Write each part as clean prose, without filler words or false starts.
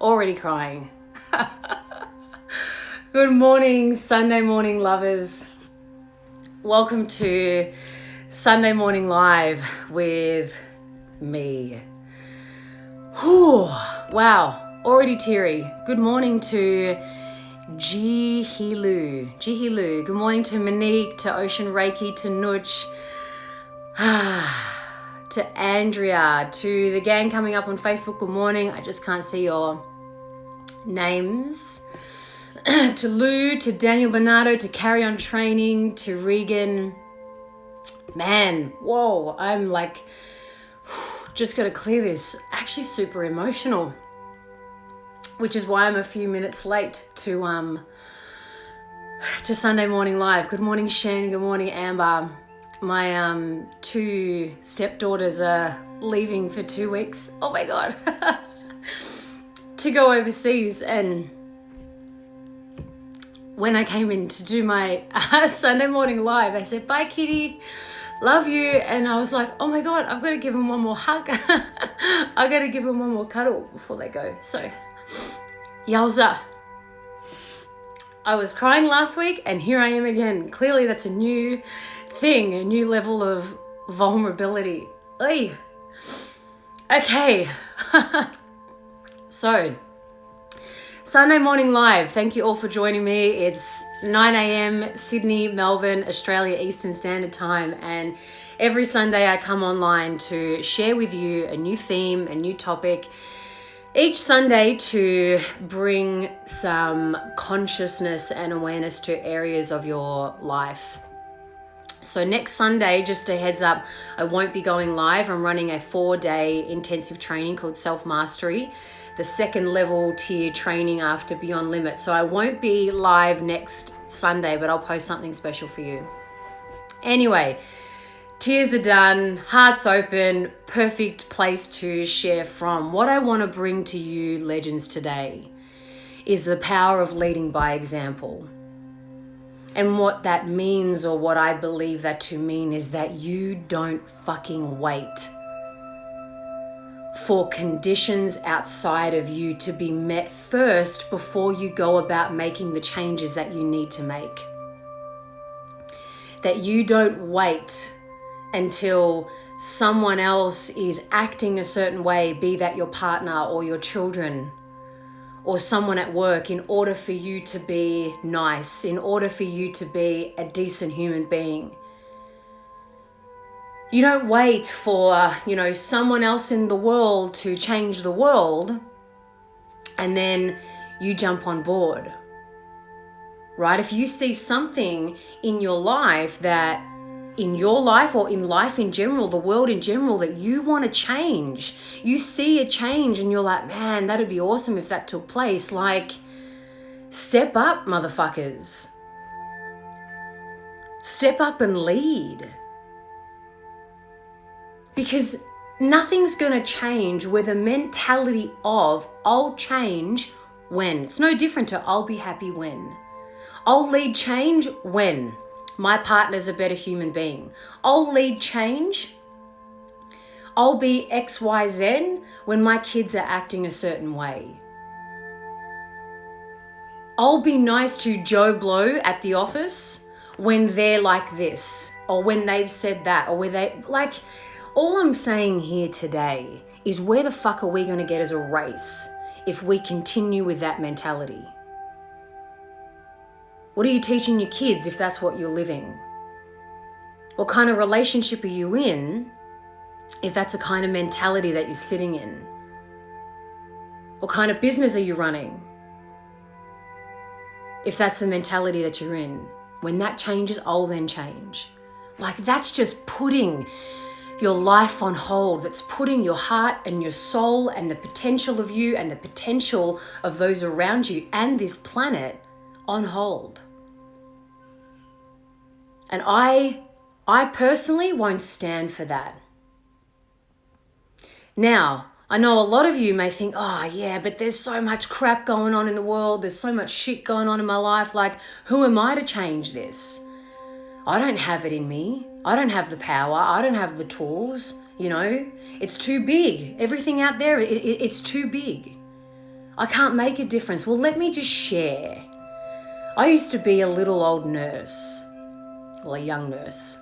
already crying. Good morning, Sunday morning lovers. Welcome to Sunday Morning Live with me. Whew, wow, already teary. Good morning to Jihilu. Good morning to Monique, to Ocean Reiki, to Nooch, to Andrea, to the gang coming up on Facebook. Good morning. I just can't see your names. To Lou, to Daniel Bernardo, to Carry On Training, to Regan. Man, whoa, I'm like, just got to clear this. Actually super emotional, which is why I'm a few minutes late to Sunday Morning Live. Good morning, Shen. Good morning, Amber. My two stepdaughters are leaving for 2 weeks. Oh my God. To go overseas, and when I came in to do my Sunday Morning Live, they said, bye kitty, love you. And I was like, oh my God, I've got to give them one more hug. I've got to give them one more cuddle before they go. So, yowza. I was crying last week and here I am again. Clearly that's a new thing, a new level of vulnerability. Oy. Okay. So, Sunday Morning Live, thank you all for joining me. It's 9 a.m. Sydney, Melbourne, Australia, Eastern Standard Time, and every Sunday I come online to share with you a new theme, a new topic, each Sunday to bring some consciousness and awareness to areas of your life. So next Sunday, just a heads up, I won't be going live. I'm running a 4-day intensive training called Self-Mastery, the second level tier training after Beyond Limit. So I won't be live next Sunday, but I'll post something special for you. Anyway, tears are done, hearts open, perfect place to share from. What I want to bring to you, legends, today is the power of leading by example. And what that means, or what I believe that to mean, is that you don't fucking wait for conditions outside of you to be met first before you go about making the changes that you need to make. That you don't wait until someone else is acting a certain way, be that your partner or your children or someone at work, in order for you to be nice, in order for you to be a decent human being. You don't wait for, someone else in the world to change the world and then you jump on board, right? If you see something in your life that, in your life or in life in general, the world in general, that you want to change, you see a change and you're like, man, that'd be awesome if that took place. Like, step up, motherfuckers. Step up and lead. Because nothing's going to change with a mentality of, I'll change when. It's no different to I'll be happy when. I'll lead change when my partner's a better human being. I'll lead change. I'll be XYZ when my kids are acting a certain way. I'll be nice to Joe Blow at the office when they're like this, or when they've said that, or where they, like, all I'm saying here today is, where the fuck are we going to get as a race if we continue with that mentality? What are you teaching your kids if that's what you're living? What kind of relationship are you in if that's a kind of mentality that you're sitting in? What kind of business are you running if that's the mentality that you're in? When that changes, I'll then change. Like, that's just putting your life on hold. That's putting your heart and your soul and the potential of you and the potential of those around you and this planet on hold. And I personally won't stand for that. Now, I know a lot of you may think, oh yeah, but there's so much crap going on in the world. There's so much shit going on in my life. Like, who am I to change this? I don't have it in me. I don't have the power. I don't have the tools, It's too big. Everything out there, it's too big. I can't make a difference. Well, let me just share. I used to be a little old nurse, or a young nurse.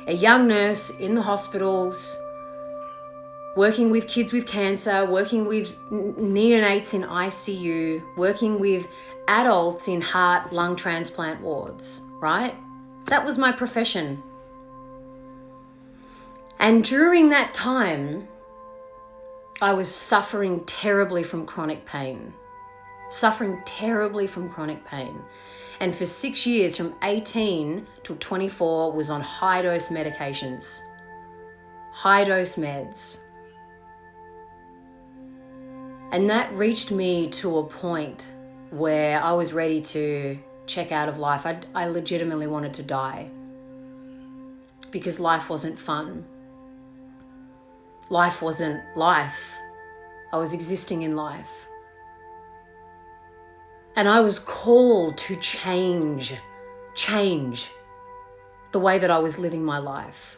A young nurse in the hospitals, working with kids with cancer, working with neonates in ICU, working with adults in heart, lung transplant wards, right? That was my profession. And during that time, I was suffering terribly from chronic pain. And for 6 years, from 18 to 24, was on high-dose medications. High-dose meds. And that reached me to a point where I was ready to check out of life. I legitimately wanted to die because life wasn't fun. Life wasn't life. I was existing in life. And I was called to change the way that I was living my life.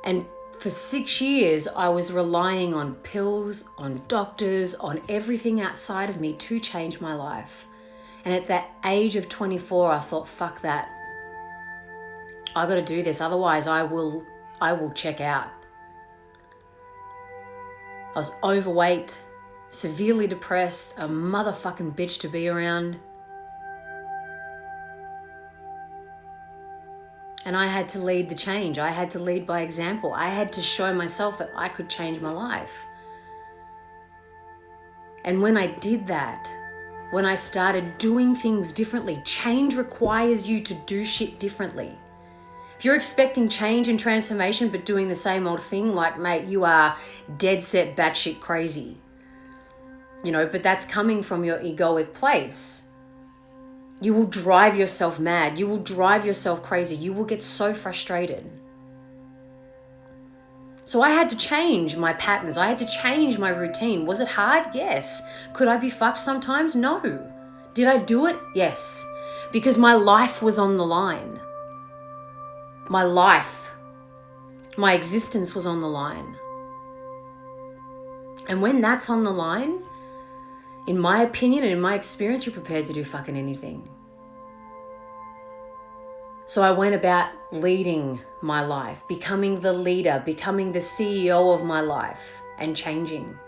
And for 6 years, I was relying on pills, on doctors, on everything outside of me to change my life. And at that age of 24, I thought, fuck that. I got to do this. Otherwise, I will check out. I was overweight, severely depressed, a motherfucking bitch to be around. And I had to lead the change. I had to lead by example. I had to show myself that I could change my life. And when I did that, when I started doing things differently, change requires you to do shit differently. If you're expecting change and transformation but doing the same old thing, like, mate, you are dead set batshit crazy. But that's coming from your egoic place. You will drive yourself mad. You will drive yourself crazy. You will get so frustrated. So I had to change my patterns. I had to change my routine. Was it hard? Yes. Could I be fucked sometimes? No. Did I do it? Yes. Because my life was on the line. My life, my existence was on the line. And when that's on the line, in my opinion and in my experience, you're prepared to do fucking anything. So I went about leading my life, becoming the leader, becoming the CEO of my life, and changing.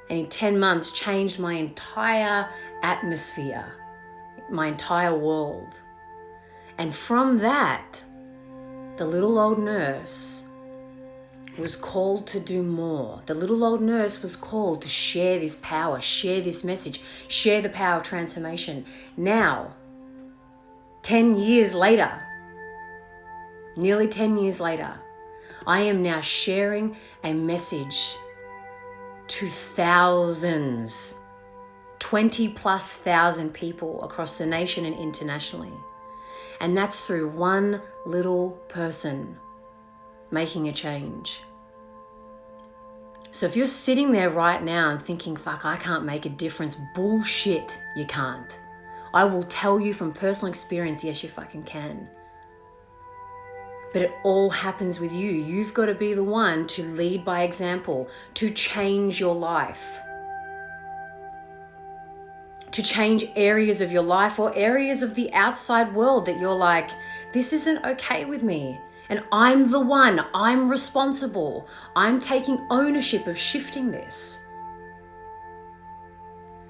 And in 10 months, changed my entire atmosphere, my entire world. And from that, the little old nurse was called to do more. The little old nurse was called to share this power, share this message, share the power of transformation. Now, 10 years later, nearly 10 years later, I am now sharing a message to thousands, 20,000+ people across the nation and internationally. And that's through one little person making a change. So if you're sitting there right now and thinking, fuck, I can't make a difference, bullshit, you can't. I will tell you from personal experience, yes, you fucking can. But it all happens with you. You've got to be the one to lead by example, to change your life. To change areas of your life or areas of the outside world that you're like, this isn't okay with me. And I'm the one, I'm responsible. I'm taking ownership of shifting this.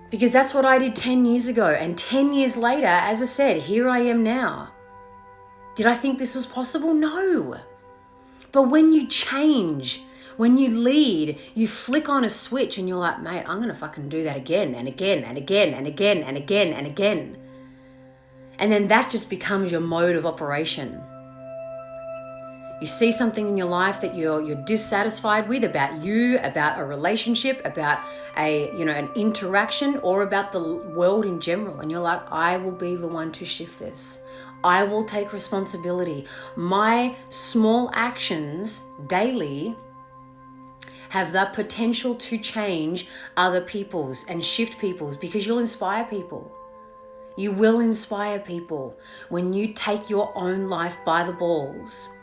Because that's what I did 10 years ago. And 10 years later, as I said, here I am now. Did I think this was possible? No. But when you change, when you lead, you flick on a switch and you're like, mate, I'm going to fucking do that again and again and again and again and again and again. And then that just becomes your mode of operation. You see something in your life that you're dissatisfied with about you, about a relationship, about an interaction, or about the world in general. And you're like, I will be the one to shift this. I will take responsibility. My small actions daily have the potential to change other people's and shift people's, because you'll inspire people. You will inspire people when you take your own life by the balls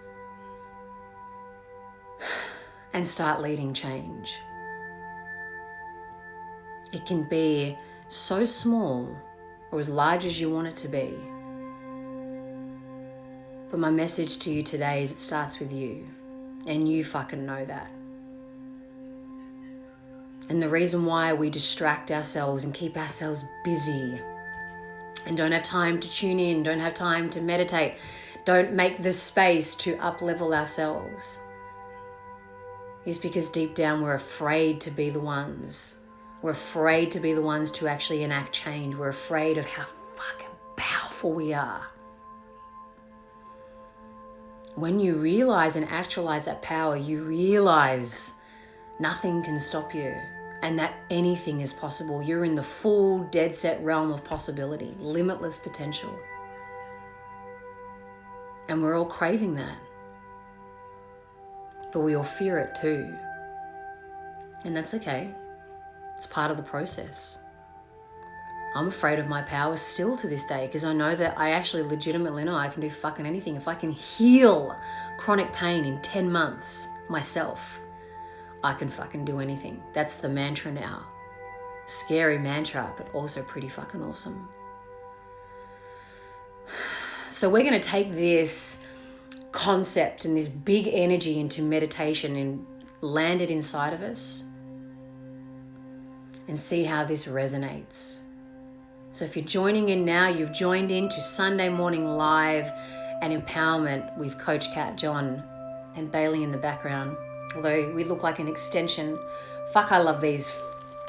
and start leading change. It can be so small or as large as you want it to be. But my message to you today is it starts with you, and you fucking know that. And the reason why we distract ourselves and keep ourselves busy and don't have time to tune in, don't have time to meditate, don't make the space to up-level ourselves is because deep down we're afraid to be the ones. We're afraid to be the ones to actually enact change. We're afraid of how fucking powerful we are. When you realize and actualize that power, you realize nothing can stop you and that anything is possible. You're in the full, dead set realm of possibility, limitless potential. And we're all craving that. But we all fear it too. And that's okay. It's part of the process. I'm afraid of my power still to this day because I know that I actually legitimately know I can do fucking anything. If I can heal chronic pain in 10 months myself, I can fucking do anything. That's the mantra now. Scary mantra, but also pretty fucking awesome. So we're going to take this concept and this big energy into meditation and land it inside of us and see how this resonates. So if you're joining in now, you've joined in to Sunday Morning Live and Empowerment with Coach Kat John and Bailey in the background. Although we look like an extension. Fuck, I love these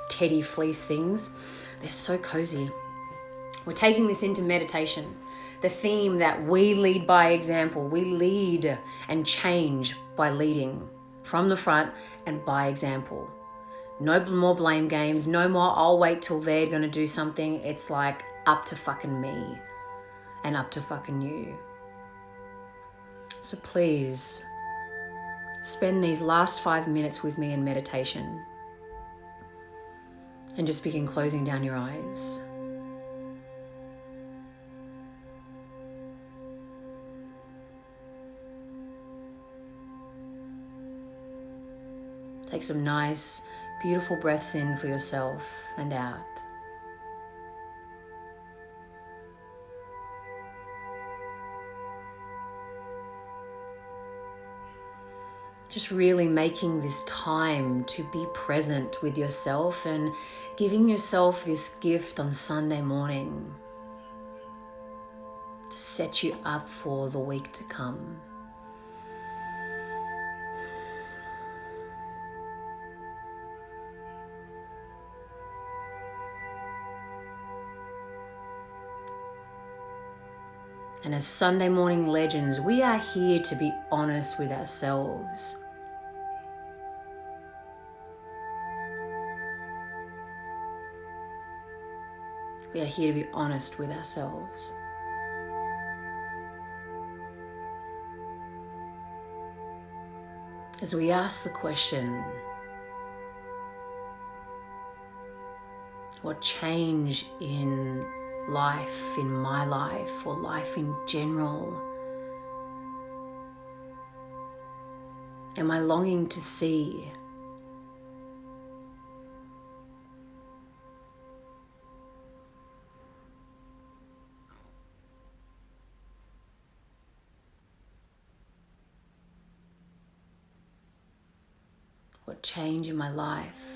teddy fleece things. They're so cozy. We're taking this into meditation. The theme that we lead by example. We lead and change by leading from the front and by example. No more blame games. No more, I'll wait till they're going to do something. It's like up to fucking me and up to fucking you. So please spend these last 5 minutes with me in meditation and just begin closing down your eyes. Take some nice, beautiful breaths in for yourself and out. Just really making this time to be present with yourself and giving yourself this gift on Sunday morning to set you up for the week to come. And as Sunday morning legends, we are here to be honest with ourselves. We are here to be honest with ourselves. As we ask the question, what change in life, in my life, or life in general, am I longing to see? What change in my life?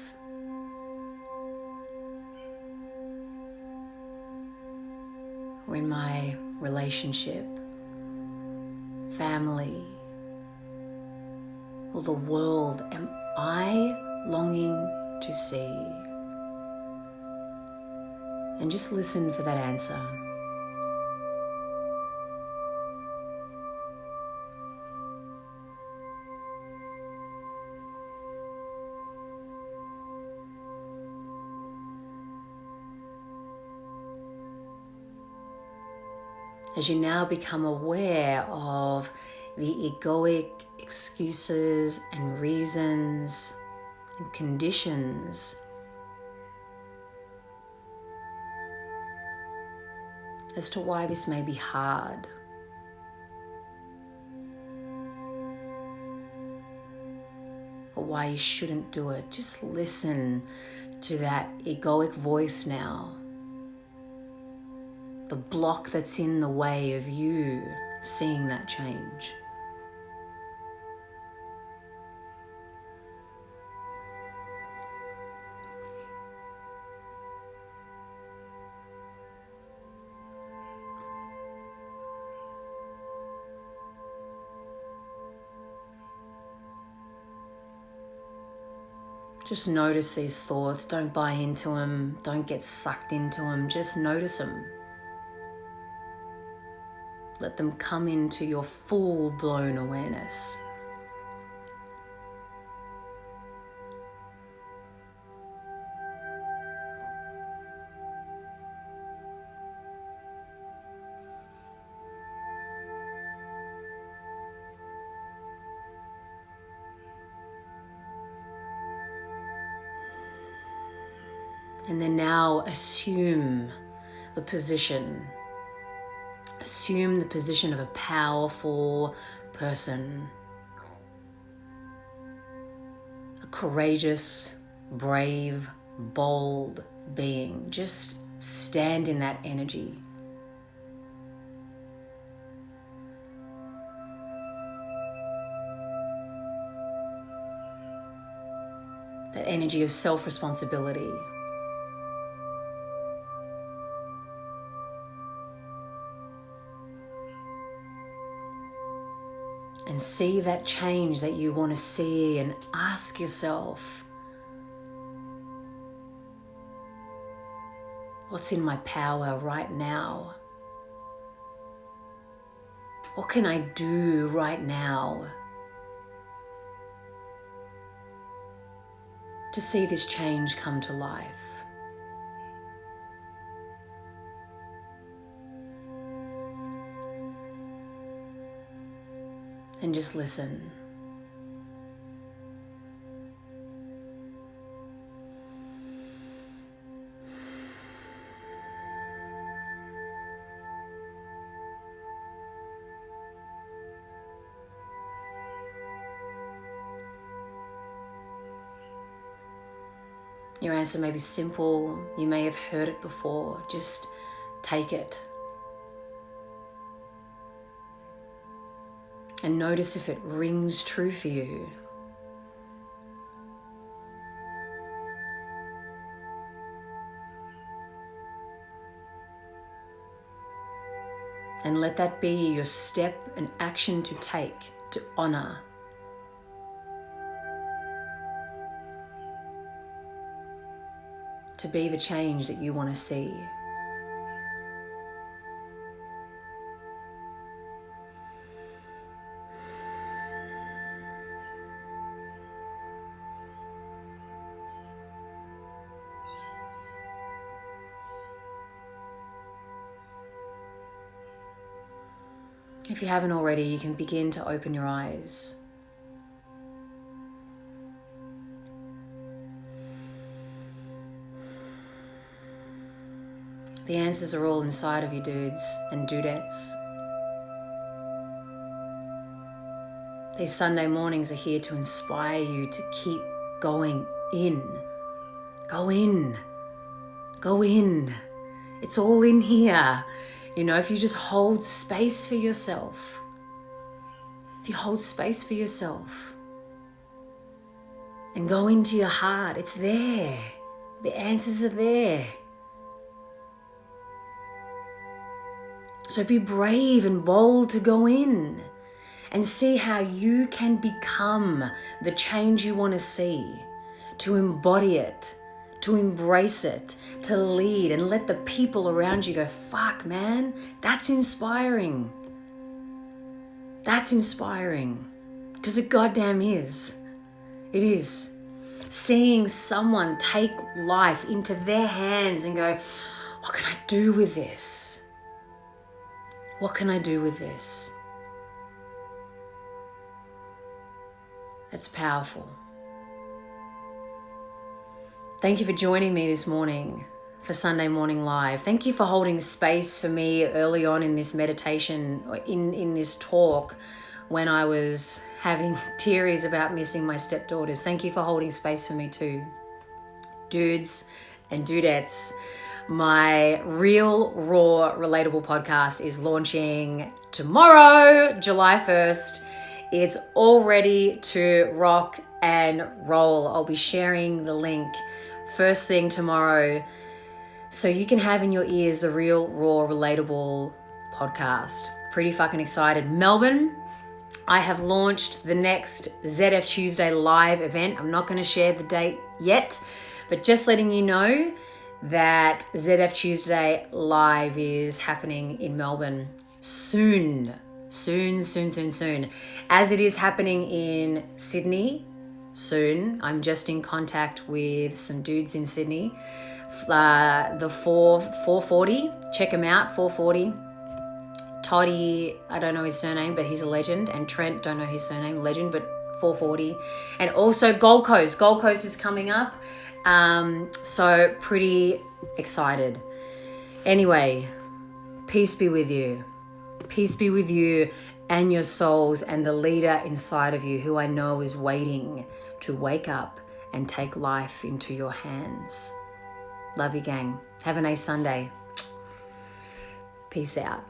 Or in my relationship, family, or the world am I longing to see? And just listen for that answer. As you now become aware of the egoic excuses and reasons and conditions as to why this may be hard. or why you shouldn't do it. Just listen to that egoic voice now. The block that's in the way of you seeing that change. Just notice these thoughts. Don't buy into them. Don't get sucked into them. Just notice them. Let them come into your full-blown awareness. And then now assume the position. Assume the position of a powerful person. A courageous, brave, bold being. Just stand in that energy. That energy of self-responsibility. And see that change that you want to see, and ask yourself, what's in my power right now? What can I do right now to see this change come to life? And just listen. Your answer may be simple. You may have heard it before. Just take it. And notice if it rings true for you. And let that be your step and action to take, to honor. To be the change that you want to see. If you haven't already, you can begin to open your eyes. The answers are all inside of you, dudes and dudettes. These Sunday mornings are here to inspire you to keep going in. Go in. Go in. It's all in here. You know, if you just hold space for yourself, if you hold space for yourself and go into your heart, it's there. The answers are there. So be brave and bold to go in and see how you can become the change you want to see, to embody it, to embrace it, to lead, and let the people around you go, fuck, man, that's inspiring. That's inspiring. Because it goddamn is. It is. Seeing someone take life into their hands and go, what can I do with this? What can I do with this? It's powerful. Thank you for joining me this morning for Sunday Morning Live. Thank you for holding space for me early on in this meditation, in this talk, when I was having tearies about missing my stepdaughters. Thank you for holding space for me too. Dudes and dudettes, my Real Raw Relatable podcast is launching tomorrow, July 1st. It's all ready to rock and roll. I'll be sharing the link first thing tomorrow so you can have in your ears the Real Raw Relatable podcast. Pretty fucking excited. Melbourne, I have launched the next ZF Tuesday live event. I'm not going to share the date yet, but just letting you know that ZF Tuesday live is happening in Melbourne soon. As it is happening in Sydney soon. I'm just in contact with some dudes in Sydney. The 440, check him out, 440. Toddy, I don't know his surname, but he's a legend. And Trent, don't know his surname, legend, but 440. And also Gold Coast. Gold Coast is coming up. So pretty excited. Anyway, peace be with you. Peace be with you and your souls and the leader inside of you who I know is waiting to wake up and take life into your hands. Love you, gang. Have a nice Sunday. Peace out.